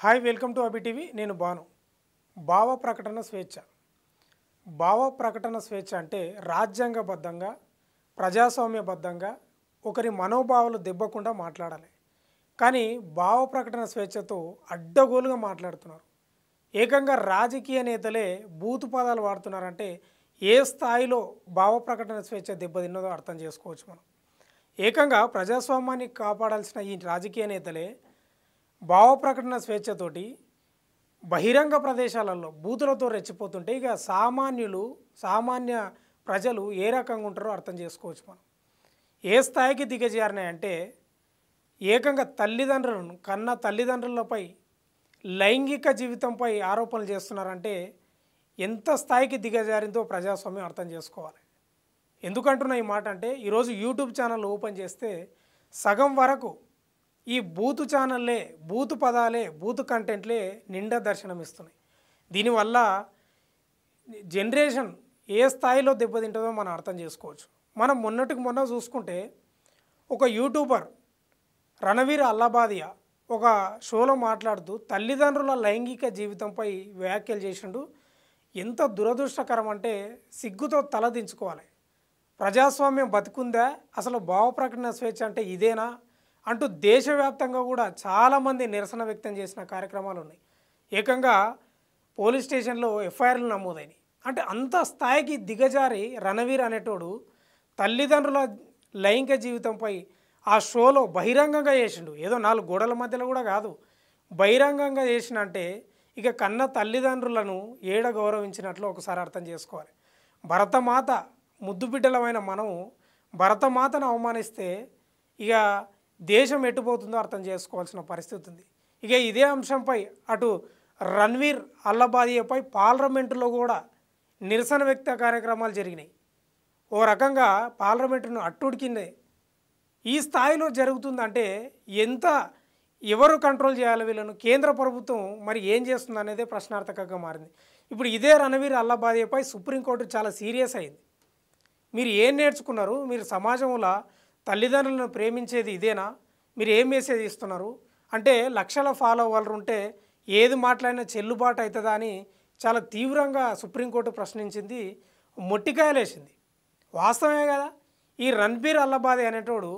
Hi welcome to Abhi TV నేను బాను భావ ప్రకటన స్వేచ్ఛ అంటే రాజ్యాంగబద్ధంగా ప్రజాస్వామ్యబద్ధంగా ఒకరి మనోభావాలు దెబ్బకుండా మాట్లాడాలి. కానీ భావ ప్రకటన స్వేచ్ఛతో అడ్డగోలుగా మాట్లాడుతున్నారు. ఏకంగా రాజకీయ నేతలే బూతు పదాలు వాడుతున్నారంటే ఏ స్థాయిలో భావ ప్రకటన స్వేచ్ఛ దెబ్బతిన్నదో అర్థం చేసుకోవచ్చు మనం. ఏకంగా ప్రజాస్వామ్యాన్ని కాపాడాల్సిన ఈ రాజకీయ నేతలే భావ ప్రకటన స్వేచ్ఛతోటి బహిరంగ ప్రదేశాలలో బూతులతో రెచ్చిపోతుంటే ఇక సామాన్య ప్రజలు ఏ రకంగా ఉంటారో అర్థం చేసుకోవచ్చు మనం. ఏ స్థాయికి దిగజారినాయంటే ఏకంగా తల్లిదండ్రులపై లైంగిక జీవితంపై ఆరోపణలు చేస్తున్నారంటే ఎంత స్థాయికి దిగజారిందో ప్రజాస్వామ్యం అర్థం చేసుకోవాలి. ఎందుకంటున్నా ఈ మాట అంటే ఈరోజు యూట్యూబ్ ఛానల్ ఓపెన్ చేస్తే సగం వరకు ఈ బూతు ఛానల్లే బూతు పదాలే బూతు కంటెంట్లే నిండా దర్శనమిస్తున్నాయి. దీనివల్ల జనరేషన్ ఏ స్థాయిలో దెబ్బతింటుందో మనం అర్థం చేసుకోవచ్చు. మనం మొన్న చూసుకుంటే ఒక యూట్యూబర్ రణవీర్ అల్లబాదియా ఒక షోలో మాట్లాడుతూ తల్లిదండ్రుల లైంగిక జీవితంపై వ్యాఖ్యలు చేసిండు. ఎంత దురదృష్టకరం అంటే సిగ్గుతో తలదించుకోవాలి. ప్రజాస్వామ్యం బతుకుందా, అసలు భావ ప్రకటన స్వేచ్ఛ అంటే ఇదేనా అంటూ దేశవ్యాప్తంగా కూడా చాలామంది నిరసన వ్యక్తం చేసిన కార్యక్రమాలు ఉన్నాయి. ఏకంగా పోలీస్ స్టేషన్లో ఎఫ్ఐఆర్లు నమోదైనవి. అంటే అంత స్థాయికి దిగజారి రణవీర్ అనేటోడు తల్లిదండ్రుల లైంగిక జీవితంపై ఆ షోలో బహిరంగంగా చేసిండు. ఏదో 4 గోడల మధ్యలో కూడా కాదు, బహిరంగంగా చేసినంటే ఇక కన్న తల్లిదండ్రులను ఏడ గౌరవించినట్లు ఒకసారి అర్థం చేసుకోవాలి. భరతమాత ముద్దు బిడ్డలమైన మనం భరతమాతను అవమానిస్తే ఇక దేశం ఎట్టుపోతుందో అర్థం చేసుకోవాల్సిన పరిస్థితి ఉంది. ఇక ఇదే అంశంపై అటు రణవీర్ అల్లబాదియాపై పార్లమెంటులో కూడా నిరసన వ్యక్త కార్యక్రమాలు జరిగినాయి. ఓ రకంగా పార్లమెంటును అట్టుడికిందే ఈ స్థాయిలో జరుగుతుందంటే ఎవరు కంట్రోల్ చేయాలి వీళ్ళను? కేంద్ర ప్రభుత్వం మరి ఏం చేస్తుంది అనేదే ప్రశ్నార్థకంగా మారింది. ఇప్పుడు ఇదే రణవీర్ అల్లబాదియాపై సుప్రీంకోర్టు చాలా సీరియస్ అయింది. మీరు ఏం నేర్చుకున్నారు? మీరు సమాజంలో తల్లిదండ్రులను ప్రేమించేది ఇదేనా? మీరు ఏం మెసేజ్ ఇస్తున్నారు అంటే లక్షల ఫాలోవర్లు ఉంటే ఏది మాట్లాడినా చెల్లుబాటు అవుతుందా అని చాలా తీవ్రంగా సుప్రీంకోర్టు ప్రశ్నించింది, మొట్టికాయలేసింది. వాస్తవమే కదా. ఈ రణవీర్ అల్లబాదియా అనేటోడు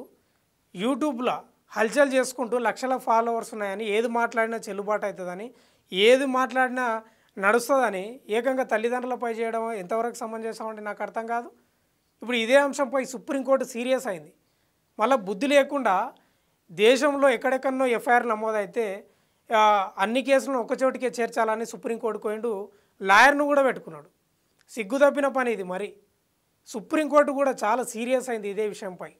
యూట్యూబ్లో హల్చల్ చేసుకుంటూ లక్షల ఫాలోవర్స్ ఉన్నాయని ఏది మాట్లాడినా చెల్లుబాటు అవుతుందని ఏది మాట్లాడినా నడుస్తుందని ఏకంగా తల్లిదండ్రులపై చేయడం ఎంతవరకు సమంజసం అంటే నాకు అర్థం కాదు. ఇప్పుడు ఇదే అంశంపై సుప్రీంకోర్టు సీరియస్ అయింది. మళ్ళీ బుద్ధి లేకుండా దేశంలో ఎక్కడెక్కడనో ఎఫ్ఐఆర్ నమోదైతే అన్ని కేసులను ఒకచోటికే చేర్చాలని సుప్రీంకోర్టు పోయిండు, లాయర్ను కూడా పెట్టుకున్నాడు. సిగ్గు తప్పిన పని ఇది. మరి సుప్రీంకోర్టు కూడా చాలా సీరియస్ అయింది ఇదే విషయంపై.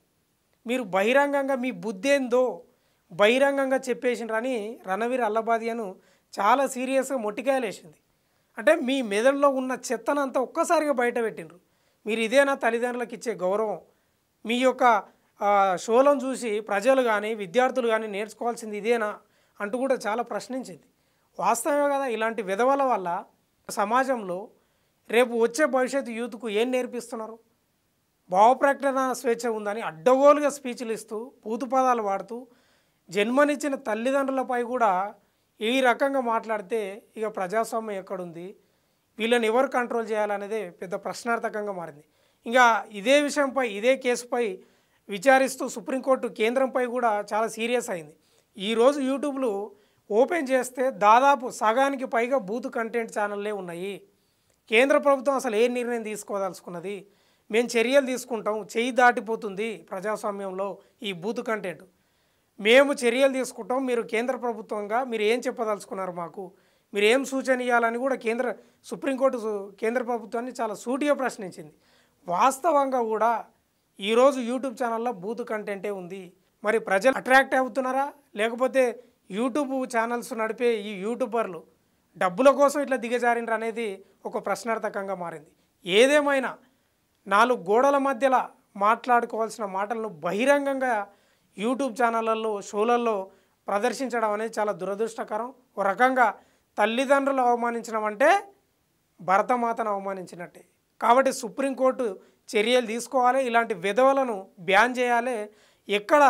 మీరు బహిరంగంగా మీ బుద్ధి ఏందో బహిరంగంగా చెప్పేసినరని రణవీర్ అల్లబాదియాను చాలా సీరియస్గా మొట్టికాయలేసింది. అంటే మీ మెదడులో ఉన్న చెత్తనంతా ఒక్కసారిగా బయట పెట్టిండ్రు. మీరు ఇదేనా తల్లిదండ్రులకు ఇచ్చే గౌరవం? మీ యొక్క షోలను చూసి ప్రజలు కానీ విద్యార్థులు కానీ నేర్చుకోవాల్సింది ఇదేనా అంటూ కూడా చాలా ప్రశ్నించింది. వాస్తవమే కదా. ఇలాంటి విధవల వల్ల సమాజంలో రేపు వచ్చే భవిష్యత్తు యూత్కు ఏం నేర్పిస్తున్నారు? భావ ప్రకటన స్వేచ్ఛ ఉందని అడ్డగోలుగా స్పీచ్లు ఇస్తూ పూతు పదాలు వాడుతూ జన్మనిచ్చిన తల్లిదండ్రులపై కూడా ఈ రకంగా మాట్లాడితే ఇక ప్రజాస్వామ్యం ఎక్కడుంది? వీళ్ళని ఎవరు కంట్రోల్ చేయాలనేదే పెద్ద ప్రశ్నార్థకంగా మారింది. ఇంకా ఇదే విషయంపై ఇదే కేసుపై విచారిస్తూ సుప్రీంకోర్టు కేంద్రంపై కూడా చాలా సీరియస్ అయింది. ఈరోజు యూట్యూబ్లో ఓపెన్ చేస్తే దాదాపు సగానికి పైగా బూతు కంటెంట్ ఛానళ్ళే ఉన్నాయి. కేంద్ర ప్రభుత్వం అసలు ఏ నిర్ణయం తీసుకోదలుచుకున్నది? మేము చర్యలు తీసుకుంటాం, చెయ్యి దాటిపోతుంది ప్రజాస్వామ్యంలో ఈ బూతు కంటెంట్, మేము చర్యలు తీసుకుంటాం, మీరు కేంద్ర ప్రభుత్వంగా మీరు ఏం చెప్పదలుచుకున్నారు, మాకు మీరు ఏం సూచన ఇవ్వాలని కూడా సుప్రీంకోర్టు కేంద్ర ప్రభుత్వాన్ని చాలా సూటిగా ప్రశ్నించింది. వాస్తవంగా కూడా ఈరోజు యూట్యూబ్ ఛానల్లో బూతు కంటెంటే ఉంది. మరి ప్రజలు అట్రాక్ట్ అవుతున్నారా, లేకపోతే యూట్యూబ్ ఛానల్స్ నడిపే ఈ యూట్యూబర్లు డబ్బుల కోసం ఇట్లా దిగజారినరు అనేది ఒక ప్రశ్నార్థకంగా మారింది. ఏదేమైనా 4 గోడల మధ్యలో మాట్లాడుకోవాల్సిన మాటలను బహిరంగంగా యూట్యూబ్ ఛానళ్ళల్లో షోలల్లో ప్రదర్శించడం అనేది చాలా దురదృష్టకరం. ఒక రకంగా తల్లిదండ్రులు అవమానించడం అంటే భరతమాతను అవమానించినట్టే. కాబట్టి సుప్రీంకోర్టు చర్యలు తీసుకోవాలి, ఇలాంటి విధవలను బ్యాన్ చేయాలి. ఎక్కడ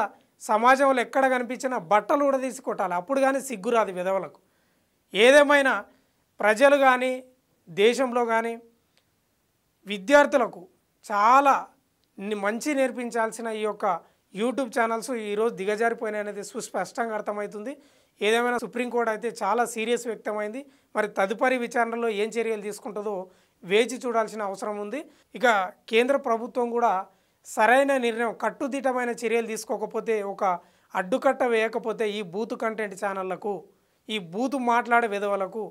సమాజంలో ఎక్కడ కనిపించినా బట్టలు కూడా తీసి కొట్టాలి. అప్పుడు కానీ సిగ్గురాదు విధవలకు. ఏదేమైనా ప్రజలు కానీ దేశంలో కానీ విద్యార్థులకు చాలా మంచి నేర్పించాల్సిన ఈ యొక్క యూట్యూబ్ ఛానల్స్ ఈరోజు దిగజారిపోయినాయి అనేది సుస్పష్టంగా అర్థమవుతుంది. ఏదేమైనా సుప్రీంకోర్టు అయితే చాలా సీరియస్ వ్యక్తమైంది. మరి తదుపరి విచారణలో ఏం చర్యలు తీసుకుంటుందో వేచి చూడాల్సిన అవసరం ఉంది. ఇక కేంద్ర ప్రభుత్వం కూడా సరైన నిర్ణయం కట్టుదిట్టమైన చర్యలు తీసుకోకపోతే, ఒక అడ్డుకట్ట వేయకపోతే ఈ బూతు కంటెంట్ ఛానళ్లకు, ఈ బూతు మాట్లాడే విధవలకు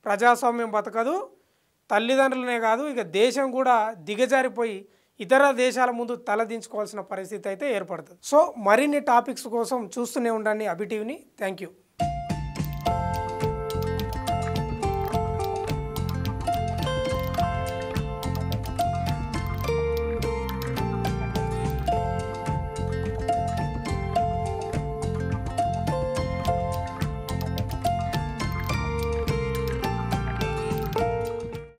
ప్రజాస్వామ్యం బతకదు. తల్లిదండ్రులనే కాదు, ఇక దేశం కూడా దిగజారిపోయి ఇతర దేశాల ముందు తలదించుకోవాల్సిన పరిస్థితి అయితే ఏర్పడుతుంది. సో మరిన్ని టాపిక్స్ కోసం చూస్తూనే ఉండండి అభి టీవీని. Thank you.